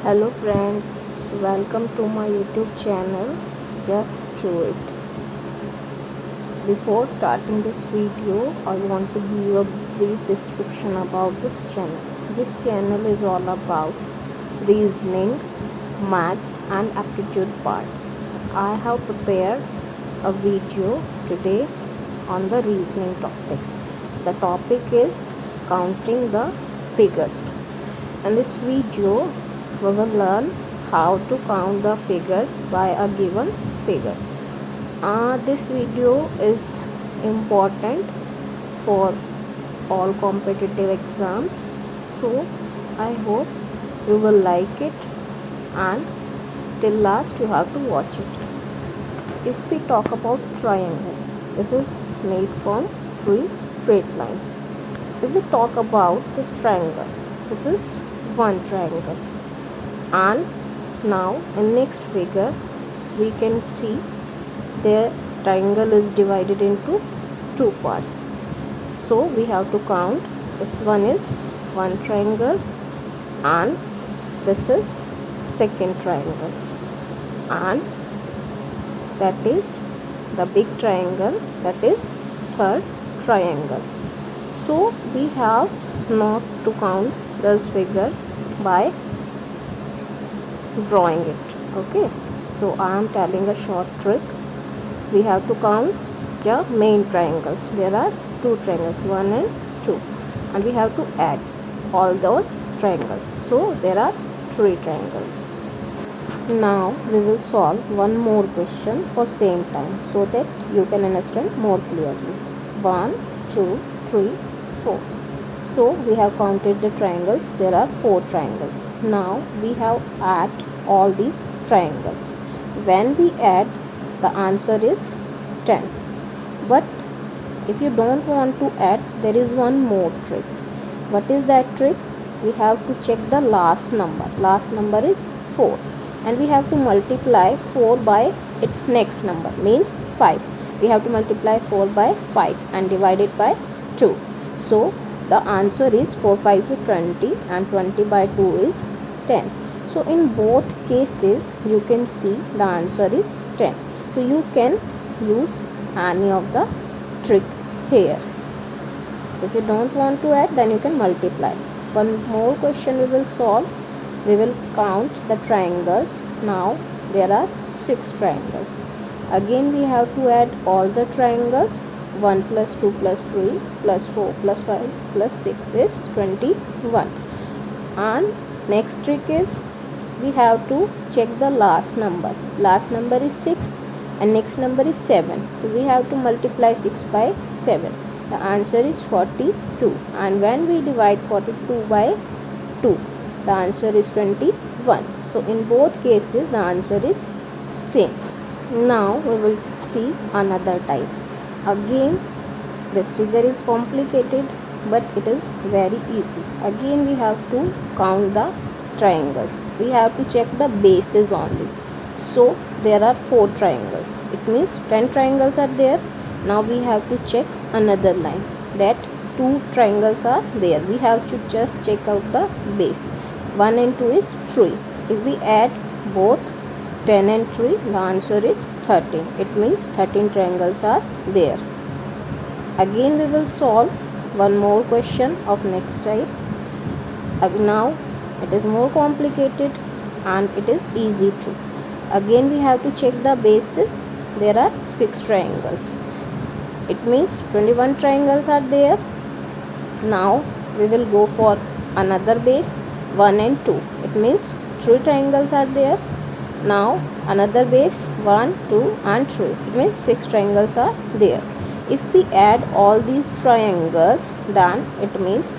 Hello friends, welcome to my YouTube channel. Just do it. Before starting this video, I want to give a brief description about this channel. This channel is all about reasoning, maths and aptitude part. I have prepared a video today on the reasoning topic. The topic is counting the figures. In this video, we will learn how to count the figures by a given figure. This video is important for all competitive exams, so I hope you will like it and till last you have to watch it. If we talk about triangle, this is made from three straight lines. If we talk about this triangle, this is one triangle. And now in next figure we can see the triangle is divided into two parts, so we have to count. This one is one triangle and this is second triangle, and that is the big triangle, that is third triangle. So we have not to count those figures by drawing it. Okay, so I am telling a short trick. We have to count the main triangles. There are two triangles, 1 and 2, and we have to add all those triangles, so there are three triangles. Now we will solve one more question for same time so that you can understand more clearly. 1 2 3 4. So we have counted the triangles. There are four triangles. Now we have add all these triangles. When we add, the answer is 10. But if you don't want to add, there is one more trick. What is that trick? We have to check the last number. Last number is 4, and we have to multiply 4 by its next number, means 5. We have to multiply 4 by 5 and divide it by 2. So the answer is 4 5 is 20 and 20 by 2 is 10. So in both cases you can see the answer is 10. So you can use any of the trick here. If you don't want to add, then you can multiply. One more question we will solve. We will count the triangles. Now there are 6 triangles. Again we have to add all the triangles. 1 plus 2 plus 3 plus 4 plus 5 plus 6 is 21. And next trick is we have to check the last number. Last number is 6 and next number is 7. So we have to multiply 6 by 7. The answer is 42. And when we divide 42 by 2, the answer is 21. So in both cases the answer is same. Now we will see another type. Again this figure is complicated, but it is very easy. Again we have to count the triangles. We have to check the bases only. So there are 4 triangles. It means 10 triangles are there. Now we have to check another line that 2 triangles are there. We have to just check out the base. 1 and 2 is 3. If we add both 10 and 3, the answer is 13. It means 13 triangles are there. Again we will solve one more question of next type. Now it is more complicated and it is easy too. Again we have to check the bases. There are 6 triangles. It means 21 triangles are there. Now we will go for another base, 1 and 2. It means 3 triangles are there. Now another base, 1 2 and 3. It means 6 triangles are there. If we add all these triangles, then it means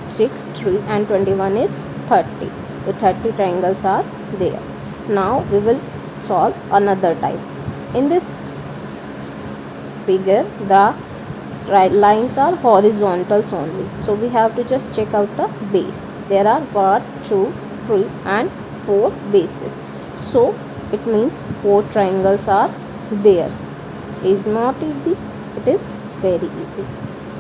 6, 3 and 21 is 30. The 30 triangles are there. Now we will solve another type. In this figure, the lines are horizontals only. So we have to just check out the base. There are 1, 2, 3 and 4 bases. So it means 4 triangles are there. Is not easy? It is very easy.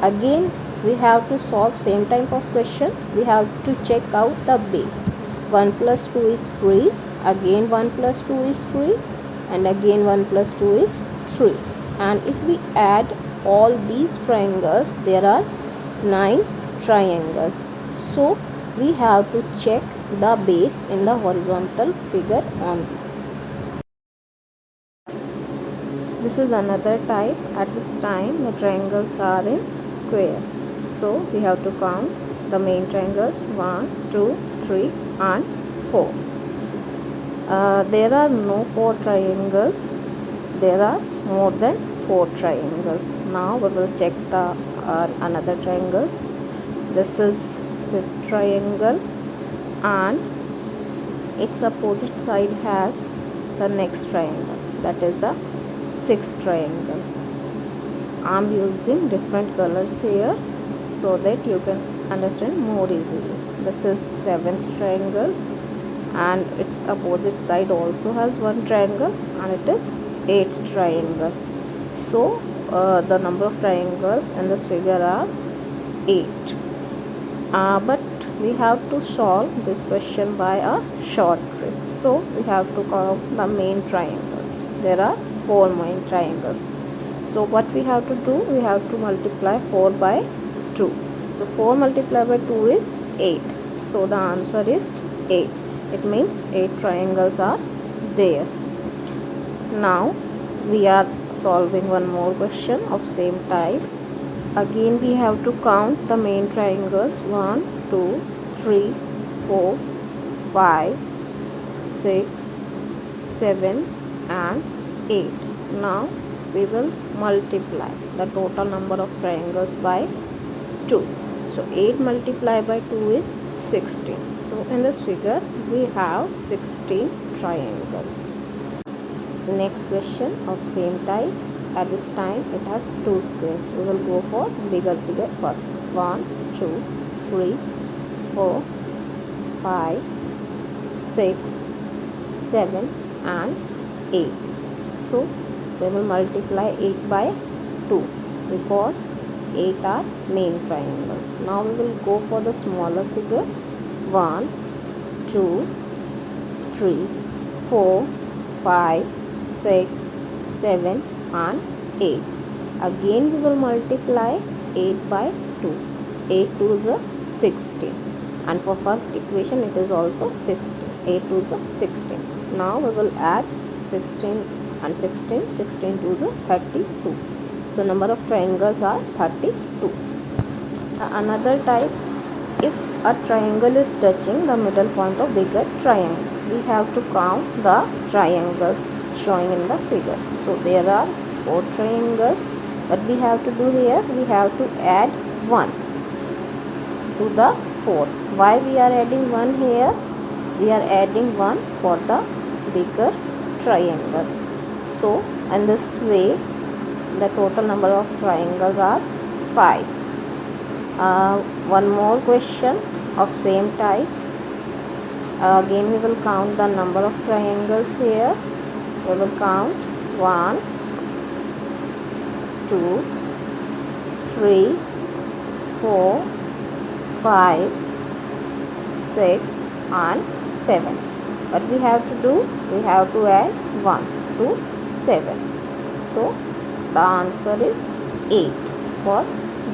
Again we have to solve same type of question. We have to check out the base. 1 plus 2 is 3, again 1 plus 2 is 3, and again 1 plus 2 is 3. And if we add all these triangles, there are 9 triangles. So we have to check the base in the horizontal figure only. This is another type. At this time the triangles are in square, so we have to count the main triangles 1, 2, 3 and 4. There are no 4 triangles, there are more than 4 triangles. Now we will check the another triangles. This is 5th triangle and its opposite side has the next triangle, that is the 6th triangle. I am using different colors here so that you can understand more easily. This is 7th triangle and its opposite side also has one triangle, and it is 8th triangle. So the number of triangles in this figure are 8. But we have to solve this question by a short trick. So we have to count the main triangles. There are 4 main triangles. So what we have to do, we have to multiply 4 by 2. So 4 multiplied by 2 is 8. So the answer is 8. It means 8 triangles are there. Now we are solving one more question of same type. Again we have to count the main triangles 1, 2, 3, 4, 5, 6, 7 and 8. Now we will multiply the total number of triangles by 2. So 8 multiplied by 2 is 16. So in this figure we have 16 triangles. Next question of same type. At this time it has 2 squares. We will go for bigger figure first. 1, 2, 3, 4, 5, 6, 7 and 8. So we will multiply 8 by 2 because 8 are main triangles. Now we will go for the smaller figure. 1, 2, 3, 4, 5, 6, 7 and 8. Again we will multiply 8 by 2. 8 2 is a 16, and for first equation it is also 16. 8 2 is a 16. Now we will add 16 and 16. 16 2 is a 32. So number of triangles are 32. Another type, if a triangle is touching the middle point of bigger triangle, we have to count the triangles showing in the figure. So there are 4 triangles. What we have to do here, we have to add 1 to the 4. Why we are adding 1 here? We are adding 1 for the bigger triangle. So in this way the total number of triangles are 5. One more question of same type. Again we will count the number of triangles here. We will count 1, 2, 3, 4, 5, 6 and 7. What we have to do? We have to add 1 to 7. So the answer is 8 for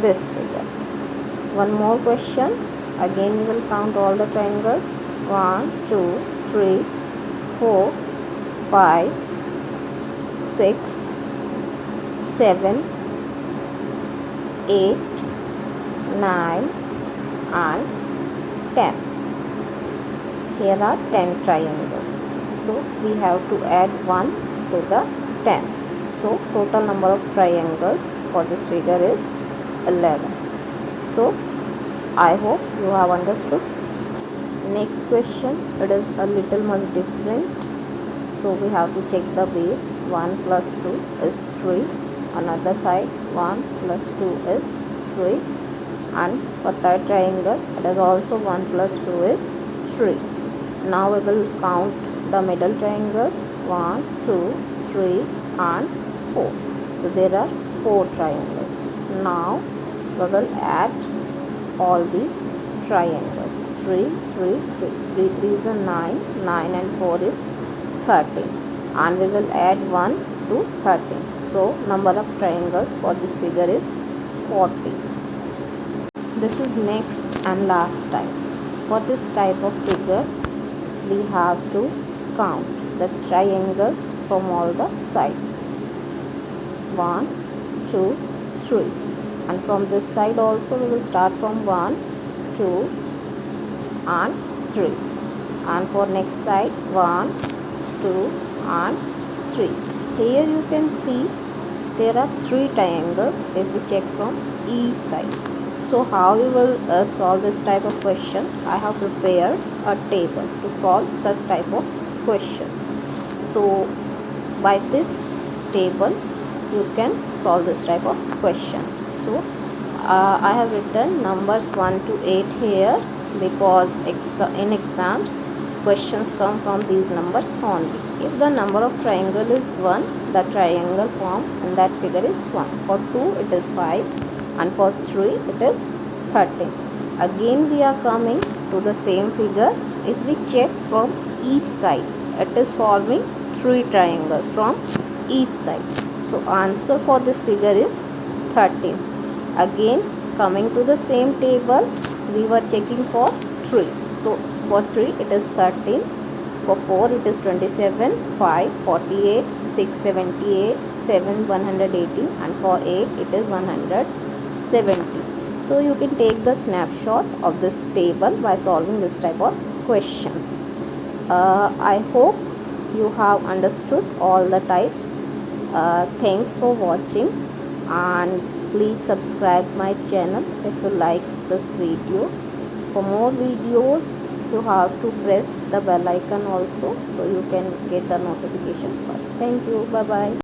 this figure. One more question. Again we will count all the triangles. 1, 2, 3, 4, 5, 6, 7, 8, 9 and 10. Here are 10 triangles. So we have to add 1 to the 10. So total number of triangles for this figure is 11. So I hope you have understood. Next question, it is a little much different. So we have to check the base. 1 plus 2 is 3. Another side 1 plus 2 is 3. And for third triangle it is also 1 plus 2 is 3. Now we will count the middle triangles. 1, 2, 3 and 4. So there are 4 triangles. Now we will add all these triangles. 3, 3, 3. 3 3 is a 9, 9 and 4 is 13. And we will add 1 to 13. So number of triangles for this figure is 40. This is next and last type. For this type of figure, we have to count the triangles from all the sides. 1, 2, 3. And from this side also we will start from 1, 2 and 3. And for next side 1, 2 and 3. Here you can see there are 3 triangles if we check from each side. So how we will solve this type of question? I have prepared a table to solve such type of questions. So by this table you can solve this type of question. So I have written numbers 1 to 8 here because in exams questions come from these numbers only. If the number of triangle is 1, the triangle form in that figure is 1. For 2 it is 5 and for 3 it is 13. Again we are coming to the same figure. If we check from each side, it is forming 3 triangles from each side. So answer for this figure is 13. Again coming to the same table, we were checking for 3. So for 3 it is 13. For 4 it is 27, 5 48, 6 78, 7 118 and for 8 it is 170. So you can take the snapshot of this table by solving this type of questions. I hope you have understood all the types. Thanks for watching and please subscribe my channel if you like this video. For more videos you have to press the bell icon also so you can get the notification first. Thank you. Bye bye.